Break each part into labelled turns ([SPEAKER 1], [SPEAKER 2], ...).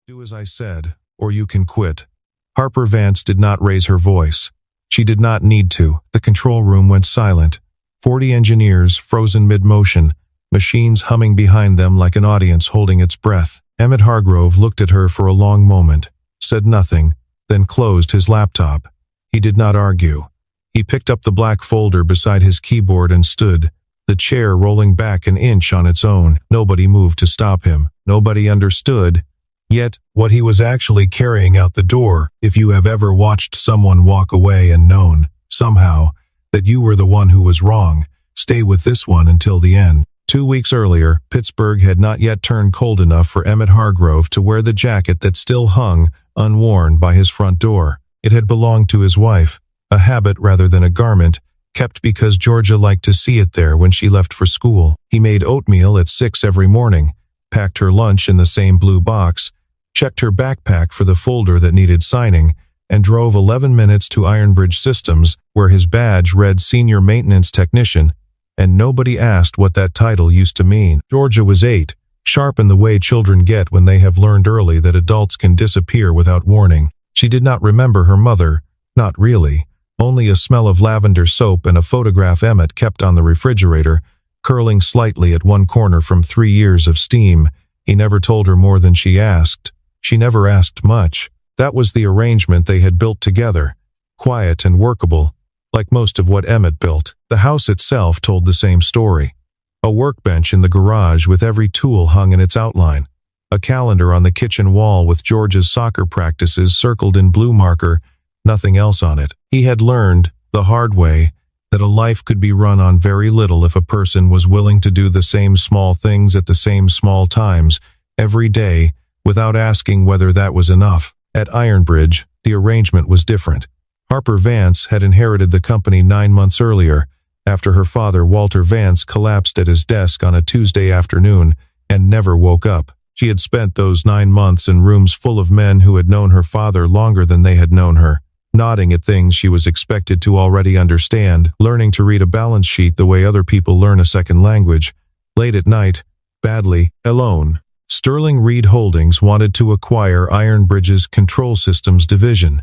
[SPEAKER 1] Do as I said, or you can quit. Harper Vance did not raise her voice. She did not need to. The control room went silent. 40 engineers frozen mid-motion, machines humming behind them like an audience holding its breath. Emmett Hargrove looked at her for a long moment, said nothing, then closed his laptop. He did not argue. He picked up the black folder beside his keyboard and stood, the chair rolling back an inch on its own. Nobody moved to stop him. Nobody understood. Yet, what he was actually carrying out the door, if you have ever watched someone walk away and known, somehow, that you were the one who was wrong, stay with this one until the end. 2 weeks earlier, Pittsburgh had not yet turned cold enough for Emmett Hargrove to wear the jacket that still hung, unworn, by his front door. It had belonged to his wife, a habit rather than a garment, kept because Georgia liked to see it there when she left for school. He made oatmeal at 6 every morning, packed her lunch in the same blue box, checked her backpack for the folder that needed signing, and drove 11 minutes to Ironbridge Systems, where his badge read Senior Maintenance Technician, and nobody asked what that title used to mean. Georgia was 8, sharp in the way children get when they have learned early that adults can disappear without warning. She did not remember her mother, not really, only a smell of lavender soap and a photograph Emmett kept on the refrigerator, curling slightly at one corner from 3 years of steam. He never told her more than she asked. She never asked much. That was the arrangement they had built together, quiet and workable, like most of what Emmett built. The house itself told the same story. A workbench in the garage with every tool hung in its outline. A calendar on the kitchen wall with George's soccer practices circled in blue marker, nothing else on it. He had learned, the hard way, that a life could be run on very little if a person was willing to do the same small things at the same small times, every day, without asking whether that was enough. At Ironbridge, the arrangement was different. Harper Vance had inherited the company 9 months earlier, after her father Walter Vance collapsed at his desk on a Tuesday afternoon and never woke up. She had spent those 9 months in rooms full of men who had known her father longer than they had known her, nodding at things she was expected to already understand, learning to read a balance sheet the way other people learn a second language. Late at night, badly, alone, Sterling Reed Holdings wanted to acquire Ironbridge's Control Systems division,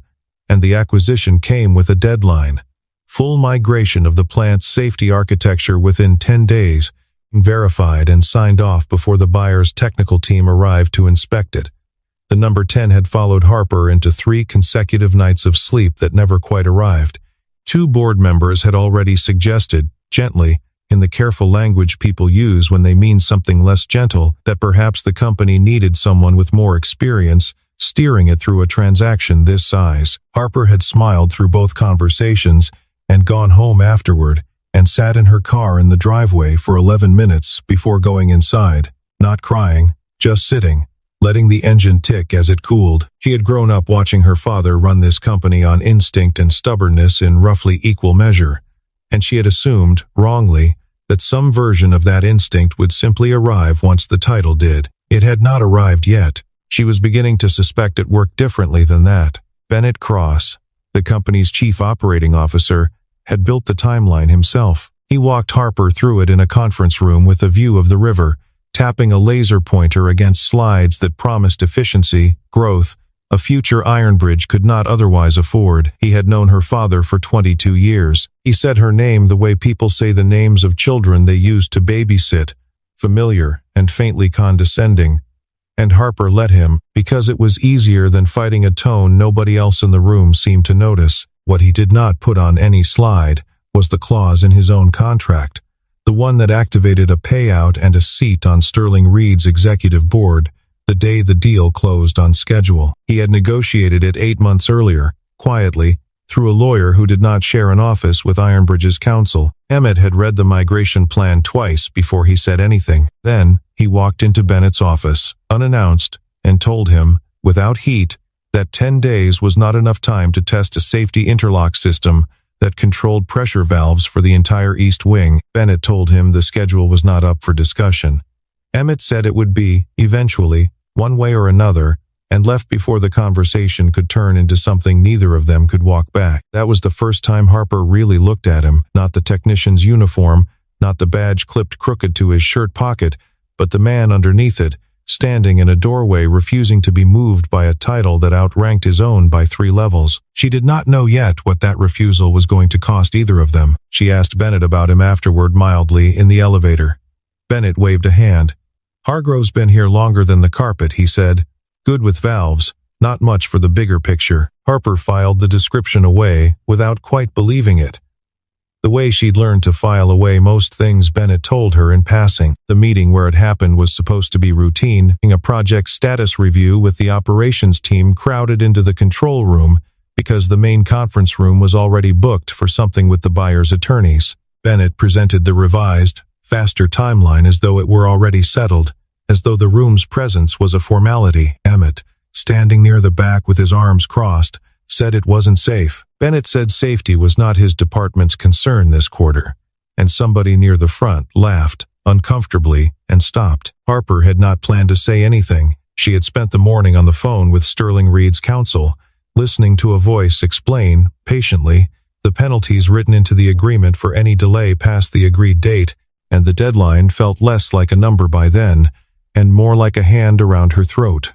[SPEAKER 1] and the acquisition came with a deadline. Full migration of the plant's safety architecture within 10 days, verified and signed off before the buyer's technical team arrived to inspect it. The number 10 had followed Harper into 3 consecutive nights of sleep that never quite arrived. 2 board members had already suggested, gently, in the careful language people use when they mean something less gentle, that perhaps the company needed someone with more experience steering it through a transaction this size. Harper had smiled through both conversations and gone home afterward and sat in her car in the driveway for 11 minutes before going inside, not crying, just sitting, letting the engine tick as it cooled. She had grown up watching her father run this company on instinct and stubbornness in roughly equal measure, and she had assumed, wrongly, that some version of that instinct would simply arrive once the title did. It had not arrived yet. She was beginning to suspect it worked differently than that. Bennett Cross, the company's chief operating officer, had built the timeline himself. He walked Harper through it in a conference room with a view of the river, tapping a laser pointer against slides that promised efficiency, growth, a future Ironbridge could not otherwise afford. He had known her father for 22 years. He said her name the way people say the names of children they used to babysit, familiar and faintly condescending. And Harper let him, because it was easier than fighting a tone nobody else in the room seemed to notice. What he did not put on any slide was the clause in his own contract, the one that activated a payout and a seat on Sterling Reed's executive board the day the deal closed on schedule. He had negotiated it 8 months earlier, quietly, through a lawyer who did not share an office with Ironbridge's counsel. Emmett had read the migration plan twice before he said anything. Then, he walked into Bennett's office, unannounced, and told him, without heat, that 10 days was not enough time to test a safety interlock system that controlled pressure valves for the entire east wing. Bennett told him the schedule was not up for discussion. Emmett said it would be, eventually, one way or another, and left before the conversation could turn into something neither of them could walk back. That was the first time Harper really looked at him, not the technician's uniform, not the badge clipped crooked to his shirt pocket, but the man underneath it, standing in a doorway refusing to be moved by a title that outranked his own by 3 levels. She did not know yet what that refusal was going to cost either of them. She asked Bennett about him afterward mildly in the elevator. Bennett waved a hand. "Hargrove's been here longer than the carpet," he said. "Good with valves, not much for the bigger picture." Harper filed the description away without quite believing it. The way she'd learned to file away most things Bennett told her in passing. The meeting where it happened was supposed to be routine, a project status review with the operations team crowded into the control room because the main conference room was already booked for something with the buyer's attorneys. Bennett presented the revised, faster timeline as though it were already settled, as though the room's presence was a formality. Emmett, standing near the back with his arms crossed, said it wasn't safe. Bennett said safety was not his department's concern this quarter, and somebody near the front laughed, uncomfortably, and stopped. Harper had not planned to say anything. She had spent the morning on the phone with Sterling Reed's counsel, listening to a voice explain, patiently, the penalties written into the agreement for any delay past the agreed date, and the deadline felt less like a number by then, and more like a hand around her throat.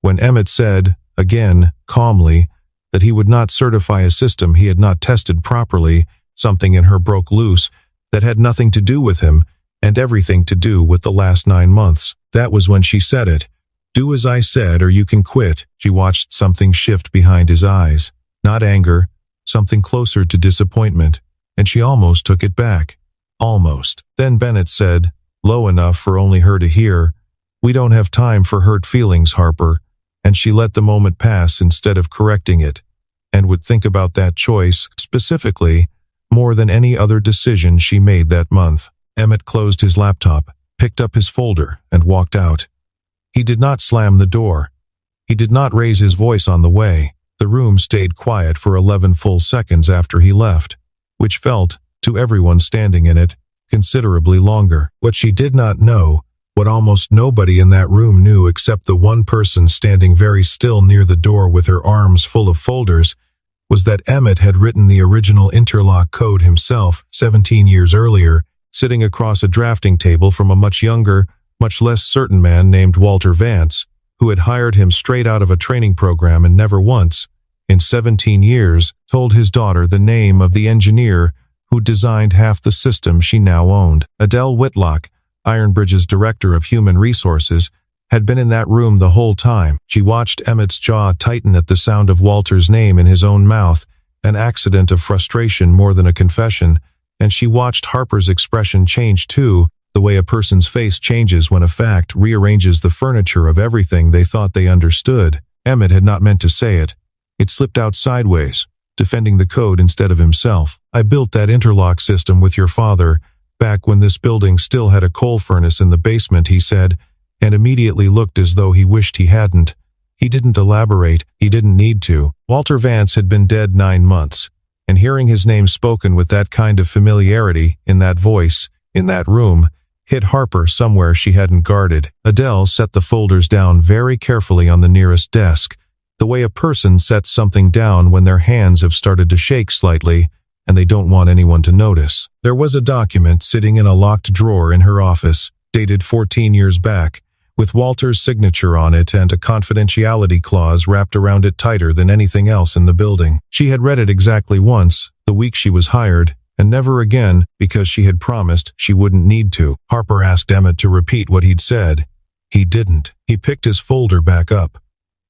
[SPEAKER 1] When Emmett said, again, calmly, that he would not certify a system he had not tested properly, something in her broke loose that had nothing to do with him and everything to do with the last 9 months. That was when she said it. "Do as I said or you can quit." She watched something shift behind his eyes. Not anger, something closer to disappointment, and she almost took it back. Almost. Then Bennett said, low enough for only her to hear, "We don't have time for hurt feelings, Harper," and she let the moment pass instead of correcting it, and would think about that choice, specifically, more than any other decision she made that month. Emmett closed his laptop, picked up his folder, and walked out. He did not slam the door. He did not raise his voice on the way. The room stayed quiet for 11 full seconds after he left, which felt, to everyone standing in it, considerably longer. What she did not know, what almost nobody in that room knew except the one person standing very still near the door with her arms full of folders, was that Emmett had written the original interlock code himself 17 years earlier, sitting across a drafting table from a much younger, much less certain man named Walter Vance, who had hired him straight out of a training program and never once, in 17 years, told his daughter the name of the engineer who designed half the system she now owned. Adele Whitlock, Ironbridge's director of human resources, had been in that room the whole time. She watched Emmett's jaw tighten at the sound of Walter's name in his own mouth, an accident of frustration more than a confession, and she watched Harper's expression change too, the way a person's face changes when a fact rearranges the furniture of everything they thought they understood. Emmett had not meant to say it. It slipped out sideways, defending the code instead of himself. "I built that interlock system with your father, back when this building still had a coal furnace in the basement," he said, and immediately looked as though he wished he hadn't. He didn't elaborate, he didn't need to. Walter Vance had been dead 9 months, and hearing his name spoken with that kind of familiarity, in that voice, in that room, hit Harper somewhere she hadn't guarded. Adele set the folders down very carefully on the nearest desk, the way a person sets something down when their hands have started to shake slightly, and they don't want anyone to notice. There was a document sitting in a locked drawer in her office, dated 14 years back, with Walter's signature on it and a confidentiality clause wrapped around it tighter than anything else in the building. She had read it exactly once, the week she was hired, and never again because she had promised she wouldn't need to. Harper asked Emmett to repeat what he'd said. He didn't. He picked his folder back up,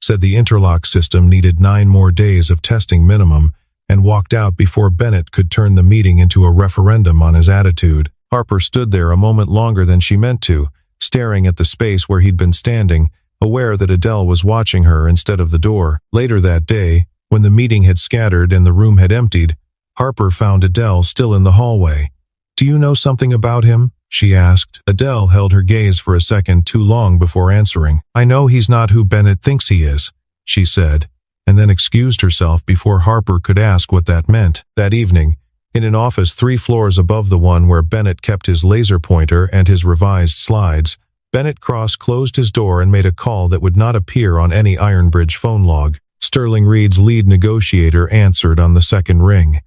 [SPEAKER 1] said the interlock system needed 9 more days of testing minimum, and walked out before Bennett could turn the meeting into a referendum on his attitude. Harper stood there a moment longer than she meant to, staring at the space where he'd been standing, aware that Adele was watching her instead of the door. Later that day, when the meeting had scattered and the room had emptied, Harper found Adele still in the hallway. "Do you know something about him?" she asked. Adele held her gaze for a second too long before answering. "I know he's not who Bennett thinks he is," she said, and then excused herself before Harper could ask what that meant. That evening, in an office 3 floors above the one where Bennett kept his laser pointer and his revised slides, Bennett Cross closed his door and made a call that would not appear on any Ironbridge phone log. Sterling Reed's lead negotiator answered on the second ring.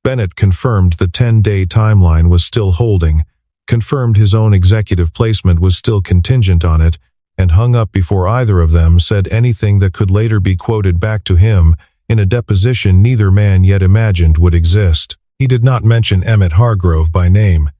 [SPEAKER 1] Bennett confirmed the 10-day timeline was still holding, confirmed his own executive placement was still contingent on it, and hung up before either of them said anything that could later be quoted back to him in a deposition neither man yet imagined would exist. He did not mention Emmett Hargrove by name.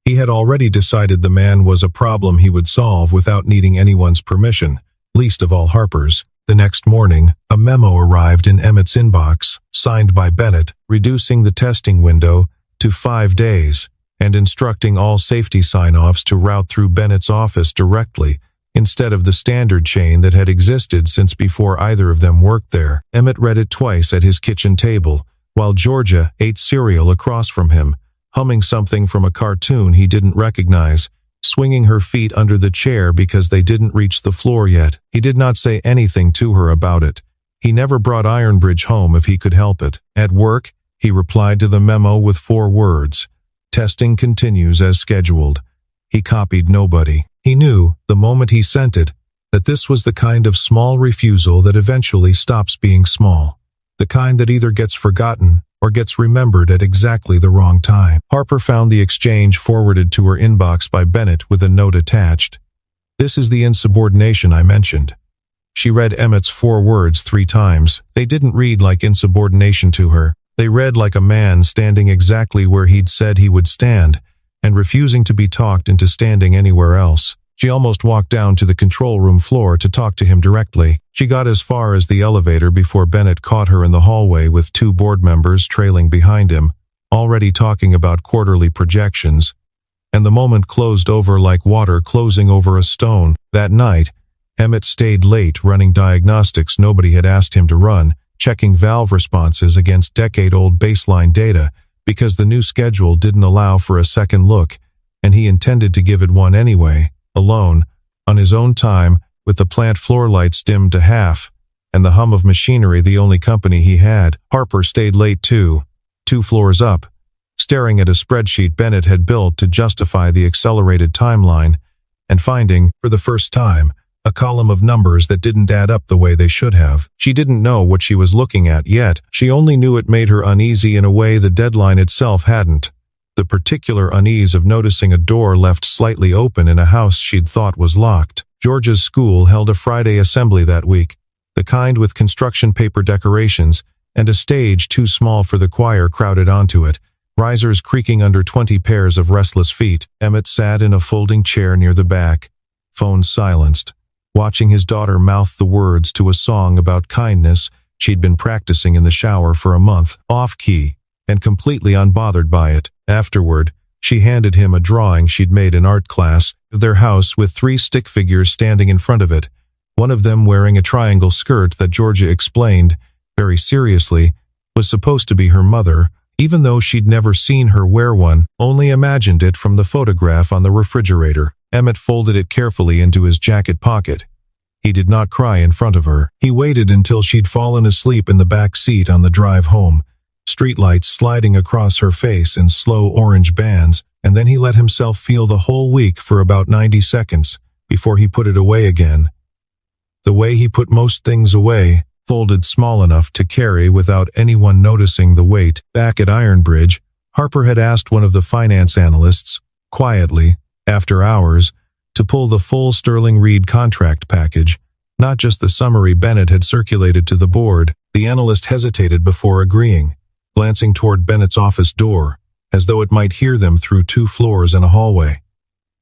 [SPEAKER 1] He had already decided the man was a problem he would solve without needing anyone's permission, least of all Harper's. The next morning, a memo arrived in Emmett's inbox, signed by Bennett, reducing the testing window to 5 days, and instructing all safety sign-offs to route through Bennett's office directly, instead of the standard chain that had existed since before either of them worked there. Emmett read it twice at his kitchen table, while Georgia ate cereal across from him, humming something from a cartoon he didn't recognize, swinging her feet under the chair because they didn't reach the floor yet. He did not say anything to her about it. He never brought Ironbridge home if he could help it. At work, he replied to the memo with 4 words. Testing continues as scheduled. He copied nobody. He knew, the moment he sent it, that this was the kind of small refusal that eventually stops being small. The kind that either gets forgotten or gets remembered at exactly the wrong time. Harper found the exchange forwarded to her inbox by Bennett with a note attached. This is the insubordination I mentioned. She read Emmett's 4 words 3 times. They didn't read like insubordination to her. They read like a man standing exactly where he'd said he would stand, and refusing to be talked into standing anywhere else. She almost walked down to the control room floor to talk to him directly. She got as far as the elevator before Bennett caught her in the hallway with 2 board members trailing behind him, already talking about quarterly projections, and the moment closed over like water closing over a stone. That night, Emmett stayed late running diagnostics nobody had asked him to run, checking valve responses against decade-old baseline data, because the new schedule didn't allow for a second look, and he intended to give it one anyway, alone, on his own time, with the plant floor lights dimmed to half, and the hum of machinery the only company he had. Harper stayed late too, 2 floors up, staring at a spreadsheet Bennett had built to justify the accelerated timeline, and finding, for the first time, a column of numbers that didn't add up the way they should have. She didn't know what she was looking at yet. She only knew it made her uneasy in a way the deadline itself hadn't. The particular unease of noticing a door left slightly open in a house she'd thought was locked. Georgia's school held a Friday assembly that week, the kind with construction paper decorations, and a stage too small for the choir crowded onto it, risers creaking under 20 pairs of restless feet. Emmett sat in a folding chair near the back, phone silenced, watching his daughter mouth the words to a song about kindness she'd been practicing in the shower for a month, off-key, and completely unbothered by it. Afterward, she handed him a drawing she'd made in art class of their house with 3 stick figures standing in front of it, one of them wearing a triangle skirt that Georgia explained, very seriously, was supposed to be her mother, even though she'd never seen her wear one, only imagined it from the photograph on the refrigerator. Emmett folded it carefully into his jacket pocket. He did not cry in front of her. He waited until she'd fallen asleep in the back seat on the drive home, streetlights sliding across her face in slow orange bands, and then he let himself feel the whole week for about 90 seconds before he put it away again. The way he put most things away, folded small enough to carry without anyone noticing the weight. Back at Ironbridge, Harper had asked one of the finance analysts, quietly, after hours, to pull the full Sterling Reed contract package, not just the summary Bennett had circulated to the board. The analyst hesitated before agreeing, glancing toward Bennett's office door, as though it might hear them through 2 floors and a hallway.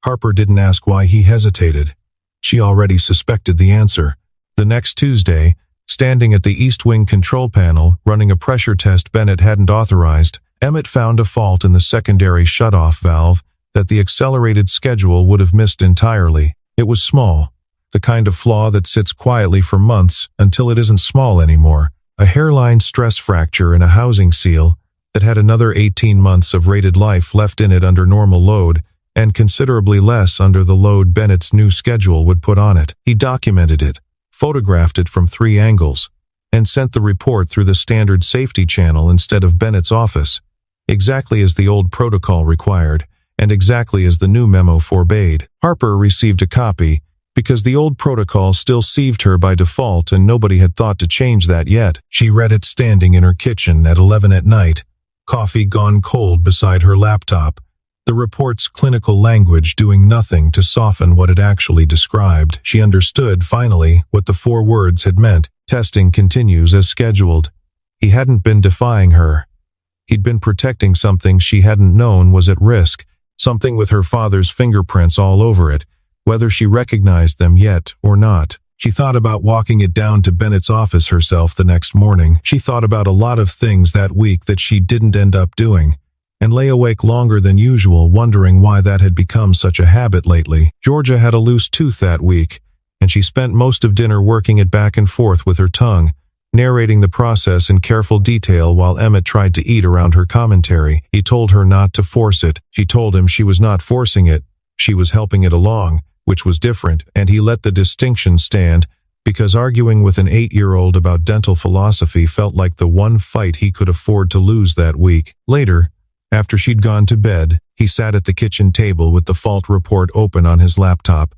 [SPEAKER 1] Harper didn't ask why he hesitated. She already suspected the answer. The next Tuesday, standing at the East Wing control panel, running a pressure test Bennett hadn't authorized, Emmett found a fault in the secondary shutoff valve that the accelerated schedule would have missed entirely. It was small, the kind of flaw that sits quietly for months until it isn't small anymore. A hairline stress fracture in a housing seal that had another 18 months of rated life left in it under normal load, and considerably less under the load Bennett's new schedule would put on it. He documented it, photographed it from 3 angles, and sent the report through the standard safety channel instead of Bennett's office, exactly as the old protocol required, and exactly as the new memo forbade. Harper received a copy, because the old protocol still sieved her by default and nobody had thought to change that yet. She read it standing in her kitchen at 11 at night, coffee gone cold beside her laptop, the report's clinical language doing nothing to soften what it actually described. She understood, finally, what the 4 words had meant. Testing continues as scheduled. He hadn't been defying her. He'd been protecting something she hadn't known was at risk, something with her father's fingerprints all over it, whether she recognized them yet or not. She thought about walking it down to Bennett's office herself the next morning. She thought about a lot of things that week that she didn't end up doing, and lay awake longer than usual wondering why that had become such a habit lately. Georgia had a loose tooth that week, and she spent most of dinner working it back and forth with her tongue, narrating the process in careful detail while Emmett tried to eat around her commentary. He told her not to force it. She told him she was not forcing it, she was helping it along, which was different, and he let the distinction stand, because arguing with an 8-year-old about dental philosophy felt like the one fight he could afford to lose that week. Later, after she'd gone to bed, he sat at the kitchen table with the fault report open on his laptop,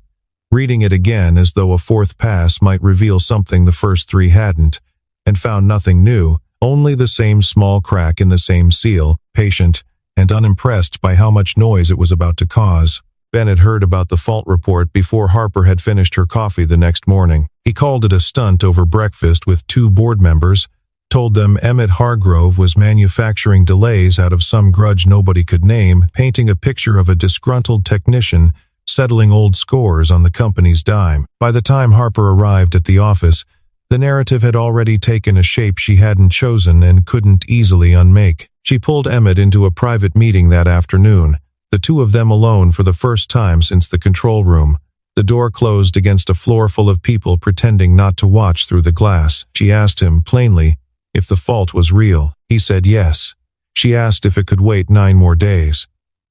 [SPEAKER 1] reading it again as though a 4th pass might reveal something the first 3 hadn't, and found nothing new, only the same small crack in the same seal, patient, and unimpressed by how much noise it was about to cause. Bennett heard about the fault report before Harper had finished her coffee the next morning. He called it a stunt over breakfast with 2 board members, told them Emmett Hargrove was manufacturing delays out of some grudge nobody could name, painting a picture of a disgruntled technician settling old scores on the company's dime. By the time Harper arrived at the office, the narrative had already taken a shape she hadn't chosen and couldn't easily unmake. She pulled Emmett into a private meeting that afternoon, the 2 of them alone for the first time since the control room. The door closed against a floor full of people pretending not to watch through the glass. She asked him, plainly, if the fault was real. He said yes. She asked if it could wait 9 more days.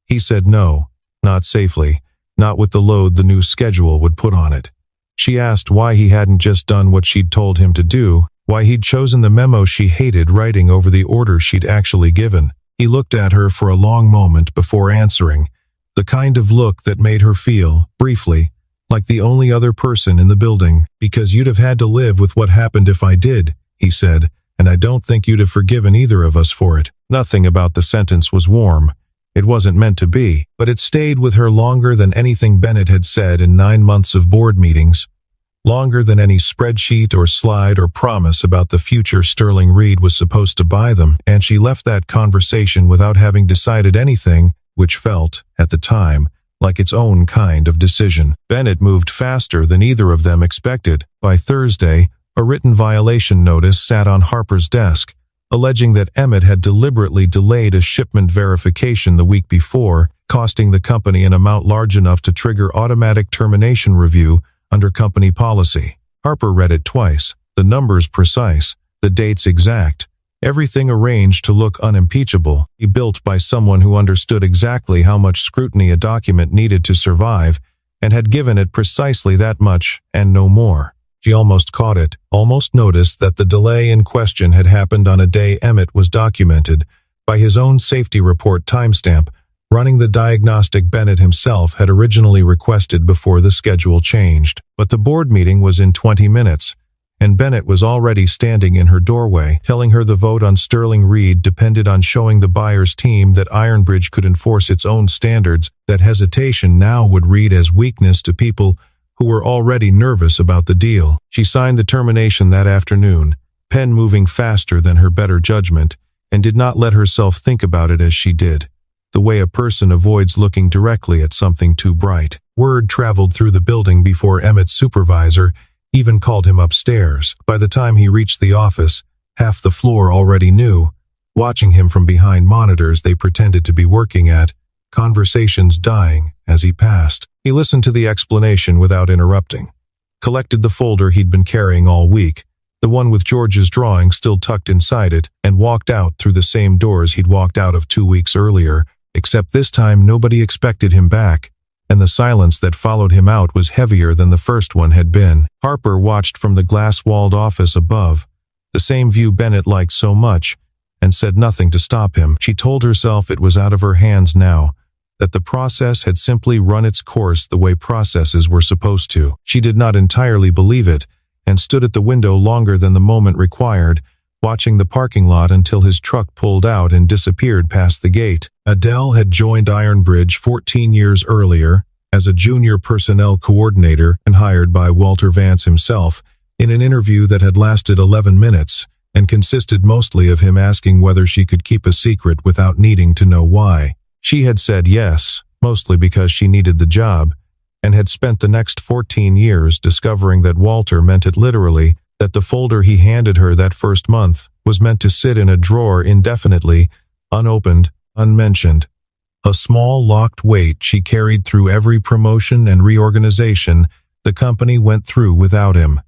[SPEAKER 1] He said no, not safely, not with the load the new schedule would put on it. She asked why he hadn't just done what she'd told him to do, why he'd chosen the memo she hated writing over the orders she'd actually given. He looked at her for a long moment before answering, the kind of look that made her feel, briefly, like the only other person in the building. Because you'd have had to live with what happened if I did, he said, and I don't think you'd have forgiven either of us for it. Nothing about the sentence was warm. It wasn't meant to be, but it stayed with her longer than anything Bennett had said in 9 months of board meetings, longer than any spreadsheet or slide or promise about the future Sterling Reed was supposed to buy them, and she left that conversation without having decided anything, which felt, at the time, like its own kind of decision. Bennett moved faster than either of them expected. By Thursday, a written violation notice sat on Harper's desk, alleging that Emmett had deliberately delayed a shipment verification the week before, costing the company an amount large enough to trigger automatic termination review under company policy. Harper read it twice, the numbers precise, the dates exact, everything arranged to look unimpeachable, built by someone who understood exactly how much scrutiny a document needed to survive, and had given it precisely that much and no more. She almost caught it, almost noticed that the delay in question had happened on a day Emmett was documented, by his own safety report timestamp, running the diagnostic Bennett himself had originally requested before the schedule changed. But the board meeting was in 20 minutes, and Bennett was already standing in her doorway, telling her the vote on Sterling Reed depended on showing the buyer's team that Ironbridge could enforce its own standards, that hesitation now would read as weakness to people who were already nervous about the deal. She signed the termination that afternoon, pen moving faster than her better judgment, and did not let herself think about it as she did, the way a person avoids looking directly at something too bright. Word traveled through the building before Emmett's supervisor even called him upstairs. By the time he reached the office, half the floor already knew, watching him from behind monitors they pretended to be working at, conversations dying as he passed. He listened to the explanation without interrupting, collected the folder he'd been carrying all week, the one with George's drawing still tucked inside it, and walked out through the same doors he'd walked out of 2 weeks earlier, except this time nobody expected him back, and the silence that followed him out was heavier than the first one had been. Harper watched from the glass-walled office above, the same view Bennett liked so much, and said nothing to stop him. She told herself it was out of her hands now, that the process had simply run its course the way processes were supposed to. She did not entirely believe it, and stood at the window longer than the moment required, watching the parking lot until his truck pulled out and disappeared past the gate. Adele had joined Ironbridge 14 years earlier as a junior personnel coordinator and hired by Walter Vance himself in an interview that had lasted 11 minutes and consisted mostly of him asking whether she could keep a secret without needing to know why. She had said yes, mostly because she needed the job, and had spent the next 14 years discovering that Walter meant it literally, that the folder he handed her that first month was meant to sit in a drawer indefinitely, unopened, unmentioned. A small locked weight she carried through every promotion and reorganization the company went through without him.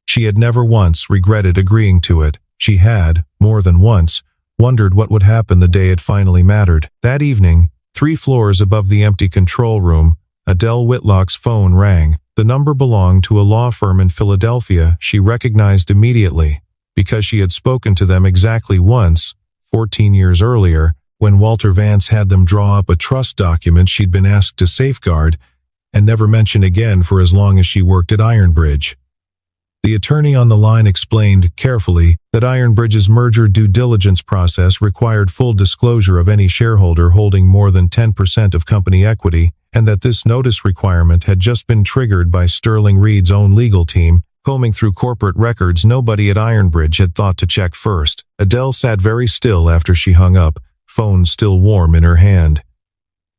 [SPEAKER 1] She had never once regretted agreeing to it. She had, more than once, wondered what would happen the day it finally mattered. That evening, 3 floors above the empty control room, Adele Whitlock's phone rang. The number belonged to a law firm in Philadelphia she recognized immediately, because she had spoken to them exactly once, 14 years earlier, when Walter Vance had them draw up a trust document she'd been asked to safeguard and never mention again for as long as she worked at Ironbridge. The attorney on the line explained, carefully, that Ironbridge's merger due diligence process required full disclosure of any shareholder holding more than 10% of company equity, and that this notice requirement had just been triggered by Sterling Reed's own legal team, combing through corporate records nobody at Ironbridge had thought to check first. Adele sat very still after she hung up, phone still warm in her hand.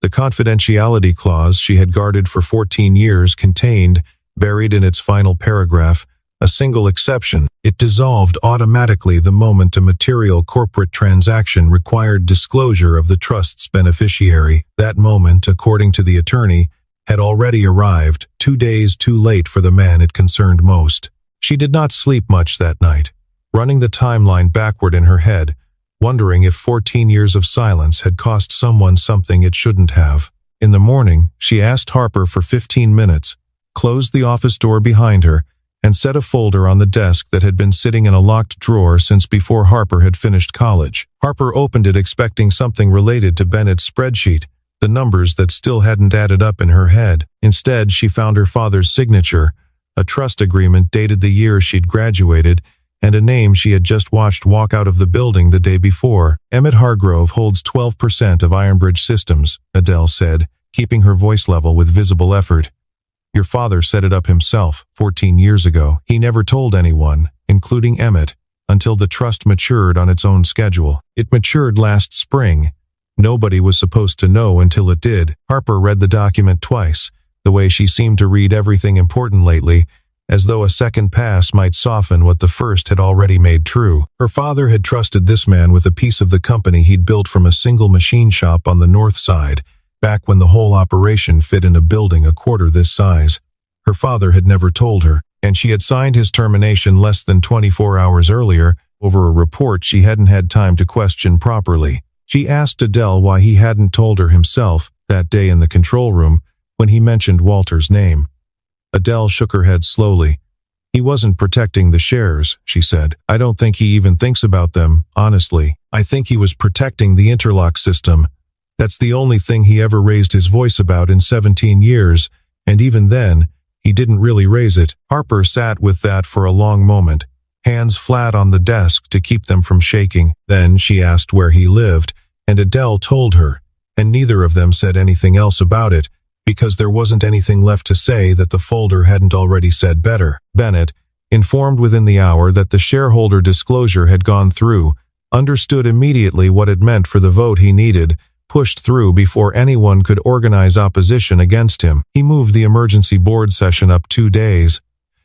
[SPEAKER 1] The confidentiality clause she had guarded for 14 years contained, buried in its final paragraph, a single exception. It dissolved automatically the moment a material corporate transaction required disclosure of the trust's beneficiary. That moment, according to the attorney, had already arrived, 2 days too late for the man it concerned most. She did not sleep much that night, running the timeline backward in her head, wondering if 14 years of silence had cost someone something it shouldn't have. In the morning, she asked Harper for 15 minutes, closed the office door behind her, and set a folder on the desk that had been sitting in a locked drawer since before Harper had finished college. Harper opened it expecting something related to Bennett's spreadsheet, the numbers that still hadn't added up in her head. Instead, she found her father's signature, a trust agreement dated the year she'd graduated, and a name she had just watched walk out of the building the day before. Emmett Hargrove holds 12% of Ironbridge Systems, Adele said, keeping her voice level with visible effort. Your father set it up himself 14 years ago. He never told anyone, including Emmett, until the trust matured on its own schedule. It matured last spring. Nobody was supposed to know until it did. Harper read the document twice, the way she seemed to read everything important lately, as though a second pass might soften what the first had already made true. Her father had trusted this man with a piece of the company he'd built from a single machine shop on the north side, back when the whole operation fit in a building a quarter this size. Her father had never told her, and she had signed his termination less than 24 hours earlier over a report she hadn't had time to question properly. She asked Adele why he hadn't told her himself that day in the control room when he mentioned Walter's name. Adele shook her head slowly. He wasn't protecting the shares, she said. I don't think he even thinks about them, honestly. I think he was protecting the interlock system. That's the only thing he ever raised his voice about in 17 years, and even then, he didn't really raise it. Harper sat with that for a long moment, hands flat on the desk to keep them from shaking. Then she asked where he lived, and Adele told her, and neither of them said anything else about it, because there wasn't anything left to say that the folder hadn't already said better. Bennett, informed within the hour that the shareholder disclosure had gone through, understood immediately what it meant for the vote he needed, pushed through before anyone could organize opposition against him. He moved the emergency board session up 2 days,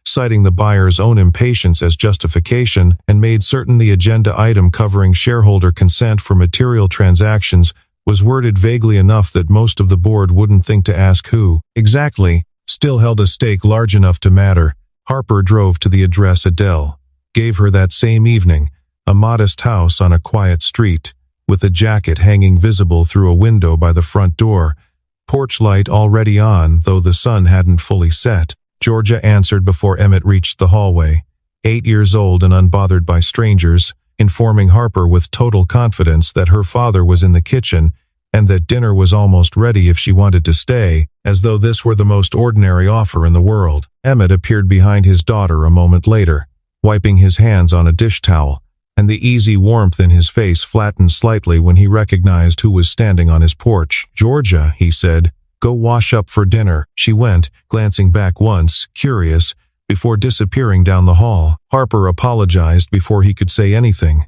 [SPEAKER 1] citing the buyer's own impatience as justification, and made certain the agenda item covering shareholder consent for material transactions was worded vaguely enough that most of the board wouldn't think to ask who exactly still held a stake large enough to matter. Harper drove to the address Adele gave her that same evening, a modest house on a quiet street, with a jacket hanging visible through a window by the front door, porch light already on though the sun hadn't fully set. Georgia answered before Emmett reached the hallway, 8 years old and unbothered by strangers, informing Harper with total confidence that her father was in the kitchen and that dinner was almost ready if she wanted to stay, as though this were the most ordinary offer in the world. Emmett appeared behind his daughter a moment later, wiping his hands on a dish towel, and the easy warmth in his face flattened slightly when he recognized who was standing on his porch. "Georgia," he said, "go wash up for dinner." She went, glancing back once, curious, before disappearing down the hall. Harper apologized before he could say anything.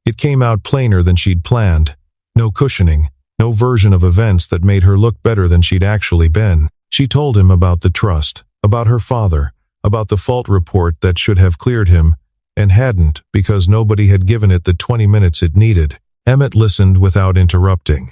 [SPEAKER 1] It came out plainer than she'd planned. No cushioning, no version of events that made her look better than she'd actually been. She told him about the trust, about her father, about the fault report that should have cleared him, and hadn't because nobody had given it the 20 minutes it needed. Emmett listened without interrupting,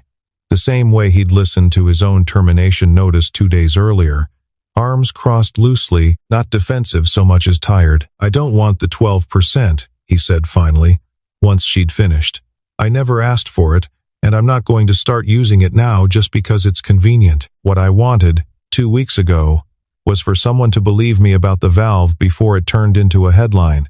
[SPEAKER 1] the same way he'd listened to his own termination notice 2 days earlier, arms crossed loosely, not defensive so much as tired. "I don't want the 12%, he said finally, once she'd finished. "I never asked for it, and I'm not going to start using it now just because it's convenient. What I wanted, 2 weeks ago, was for someone to believe me about the valve before it turned into a headline.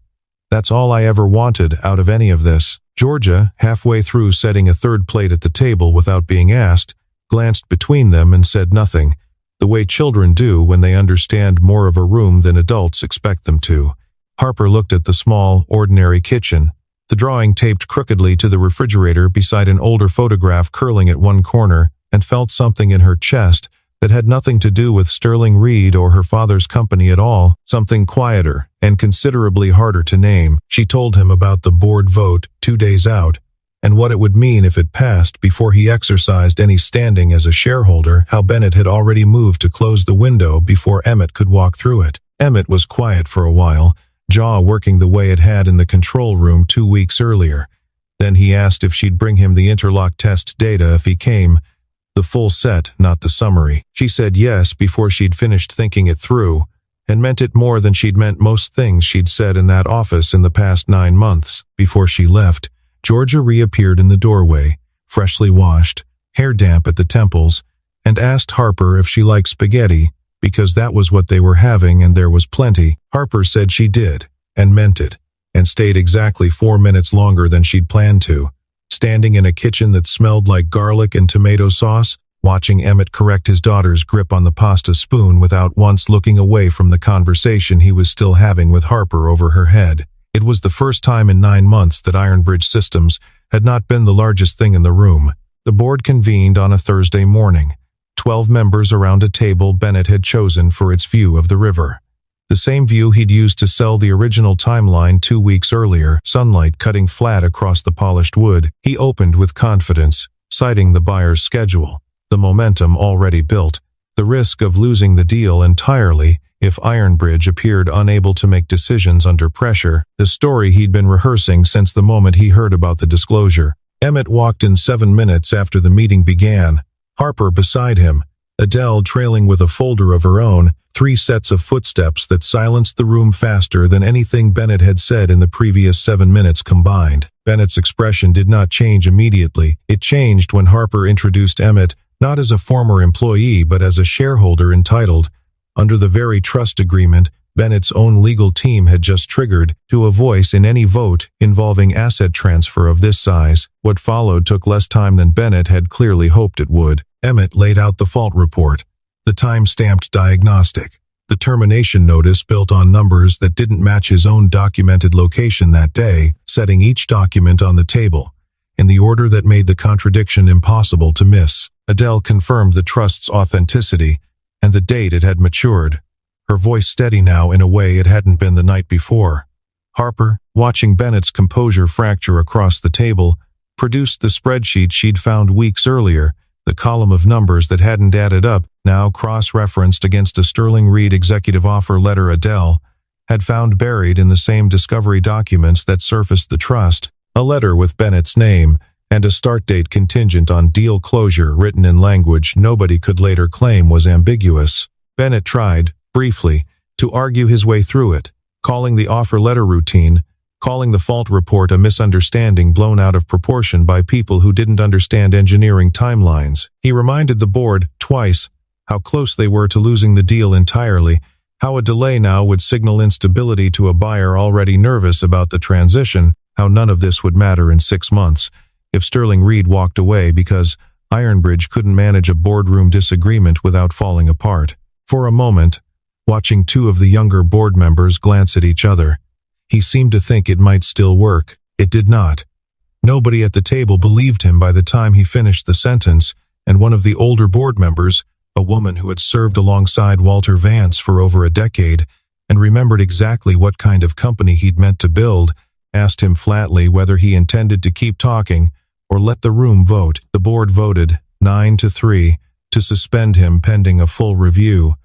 [SPEAKER 1] That's all I ever wanted out of any of this." Georgia, halfway through setting a third plate at the table without being asked, glanced between them and said nothing, the way children do when they understand more of a room than adults expect them to. Harper looked at the small, ordinary kitchen, the drawing taped crookedly to the refrigerator beside an older photograph curling at one corner, and felt something in her chest that had nothing to do with Sterling Reed or her father's company at all, something quieter and considerably harder to name. She told him about the board vote 2 days out, and what it would mean if it passed before he exercised any standing as a shareholder, how Bennett had already moved to close the window before Emmett could walk through it. Emmett was quiet for a while, jaw working the way it had in the control room 2 weeks earlier. Then he asked if she'd bring him the interlock test data if he came, the full set, not the summary. She said yes before she'd finished thinking it through, and meant it more than she'd meant most things she'd said in that office in the past 9 months. Before she left, Georgia reappeared in the doorway, freshly washed, hair damp at the temples, and asked Harper if she liked spaghetti, because that was what they were having and there was plenty. Harper said she did, and meant it, and stayed exactly 4 minutes longer than she'd planned to, standing in a kitchen that smelled like garlic and tomato sauce, watching Emmett correct his daughter's grip on the pasta spoon without once looking away from the conversation he was still having with Harper over her head. It was the first time in 9 months that Ironbridge Systems had not been the largest thing in the room. The board convened on a Thursday morning, 12 members around a table Bennett had chosen for its view of the river. The same view he'd used to sell the original timeline 2 weeks earlier, sunlight cutting flat across the polished wood. He opened with confidence, citing the buyer's schedule, the momentum already built, the risk of losing the deal entirely if Ironbridge appeared unable to make decisions under pressure, the story he'd been rehearsing since the moment he heard about the disclosure. Emmett walked in 7 minutes after the meeting began, Harper beside him, Adele trailing with a folder of her own, 3 sets of footsteps that silenced the room faster than anything Bennett had said in the previous 7 minutes combined. Bennett's expression did not change immediately. It changed when Harper introduced Emmett, not as a former employee but as a shareholder entitled, under the very trust agreement Bennett's own legal team had just triggered, to a voice in any vote involving asset transfer of this size. What followed took less time than Bennett had clearly hoped it would. Emmett laid out the fault report, the time-stamped diagnostic, the termination notice built on numbers that didn't match his own documented location that day, setting each document on the table, in the order that made the contradiction impossible to miss. Adele confirmed the trust's authenticity and the date it had matured, her voice steady now in a way it hadn't been the night before. Harper, watching Bennett's composure fracture across the table, produced the spreadsheet she'd found weeks earlier, the column of numbers that hadn't added up, now cross-referenced against a Sterling Reed executive offer letter Adele had found buried in the same discovery documents that surfaced the trust, a letter with Bennett's name, and a start date contingent on deal closure written in language nobody could later claim was ambiguous. Bennett tried, briefly, to argue his way through it, calling the offer letter routine, calling the fault report a misunderstanding blown out of proportion by people who didn't understand engineering timelines. He reminded the board, twice, how close they were to losing the deal entirely, how a delay now would signal instability to a buyer already nervous about the transition, how none of this would matter in 6 months, if Sterling Reed walked away because Ironbridge couldn't manage a boardroom disagreement without falling apart. For a moment, watching 2 of the younger board members glance at each other, he seemed to think it might still work. It did not. Nobody at the table believed him by the time he finished the sentence, and one of the older board members, a woman who had served alongside Walter Vance for over a decade and remembered exactly what kind of company he'd meant to build, asked him flatly whether he intended to keep talking or let the room vote. The board voted 9-3 to suspend him pending a full review,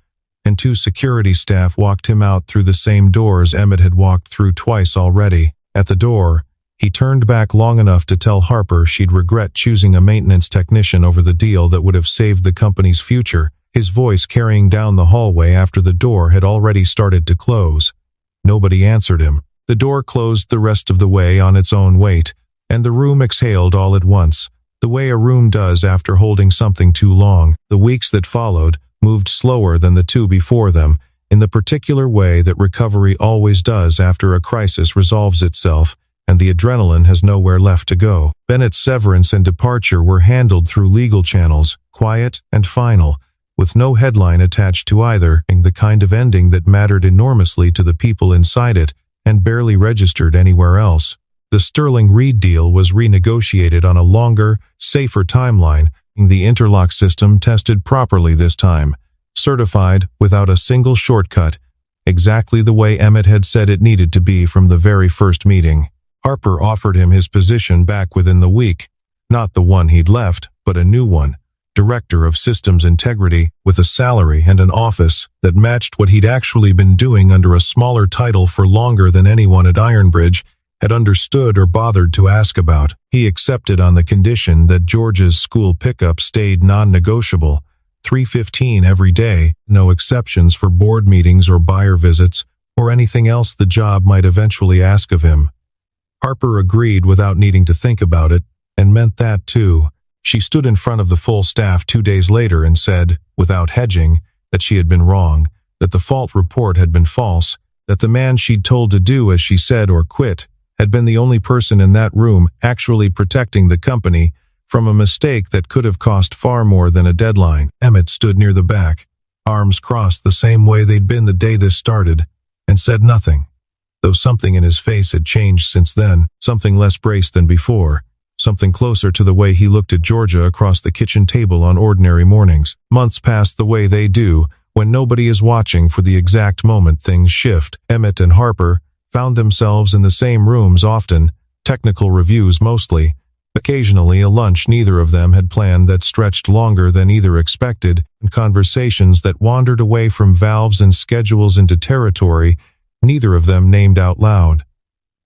[SPEAKER 1] and 2 security staff walked him out through the same doors Emmett had walked through twice already. At the door, he turned back long enough to tell Harper she'd regret choosing a maintenance technician over the deal that would have saved the company's future, his voice carrying down the hallway after the door had already started to close. Nobody answered him. The door closed the rest of the way on its own weight, and the room exhaled all at once, the way a room does after holding something too long. The weeks that followed moved slower than the 2 before them, in the particular way that recovery always does after a crisis resolves itself, and the adrenaline has nowhere left to go. Bennett's severance and departure were handled through legal channels, quiet and final, with no headline attached to either, the kind of ending that mattered enormously to the people inside it and barely registered anywhere else. The Sterling Reed deal was renegotiated on a longer, safer timeline, the interlock system tested properly this time, certified without a single shortcut, exactly the way Emmett had said it needed to be from the very first meeting. Harper offered him his position back within the week, not the one he'd left, but a new one, Director of Systems Integrity, with a salary and an office that matched what he'd actually been doing under a smaller title for longer than anyone at Ironbridge had understood or bothered to ask about. He accepted on the condition that George's school pickup stayed non-negotiable, 3:15 every day, no exceptions for board meetings or buyer visits or anything else the job might eventually ask of him. Harper agreed without needing to think about it, and meant that too. She stood in front of the full staff 2 days later and said, without hedging, that she had been wrong, that the fault report had been false, that the man she'd told to do as she said or quit had been the only person in that room actually protecting the company from a mistake that could have cost far more than a deadline. Emmett stood near the back, arms crossed the same way they'd been the day this started, and said nothing, though something in his face had changed since then, something less braced than before, something closer to the way he looked at Georgia across the kitchen table on ordinary mornings. Months passed the way they do, when nobody is watching for the exact moment things shift. Emmett and Harper found themselves in the same rooms often, technical reviews mostly, occasionally a lunch neither of them had planned that stretched longer than either expected, and conversations that wandered away from valves and schedules into territory neither of them named out loud.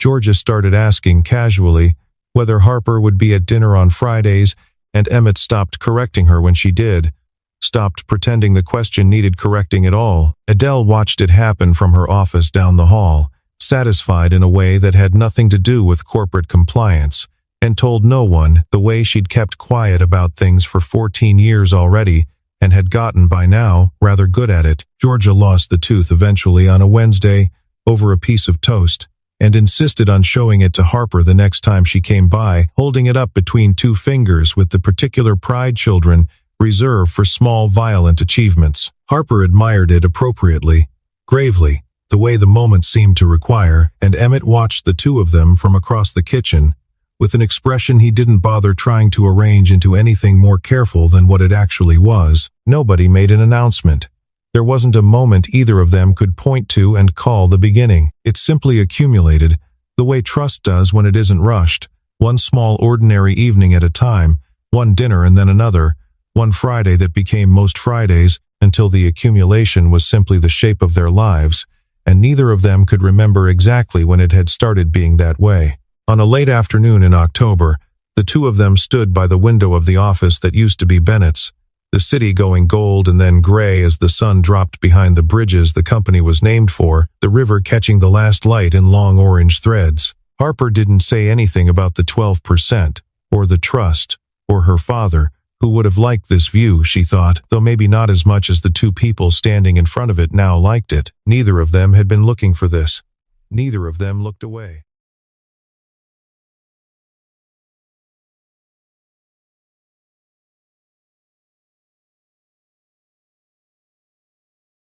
[SPEAKER 1] Georgia started asking casually whether Harper would be at dinner on Fridays, and Emmett stopped correcting her when she did, stopped pretending the question needed correcting at all. Adele watched it happen from her office down the hall, satisfied in a way that had nothing to do with corporate compliance, and told no one, the way she'd kept quiet about things for 14 years already, and had gotten by now rather good at it. Georgia lost the tooth eventually on a Wednesday over a piece of toast, and insisted on showing it to Harper the next time she came by, holding it up between 2 fingers with the particular pride children reserved for small violent achievements. Harper admired it appropriately, gravely, the way the moment seemed to require, and Emmett watched the 2 of them from across the kitchen, with an expression he didn't bother trying to arrange into anything more careful than what it actually was. Nobody made an announcement. There wasn't a moment either of them could point to and call the beginning. It simply accumulated, the way trust does when it isn't rushed, one small ordinary evening at a time, one dinner and then another, one Friday that became most Fridays, until the accumulation was simply the shape of their lives, and neither of them could remember exactly when it had started being that way. On a late afternoon in October, the 2 of them stood by the window of the office that used to be Bennett's, the city going gold and then gray as the sun dropped behind the bridges the company was named for, the river catching the last light in long orange threads. Harper didn't say anything about the 12%, or the trust, or her father, who would have liked this view, she thought, though maybe not as much as the 2 people standing in front of it now liked it. Neither of them had been looking for this. Neither of them looked away.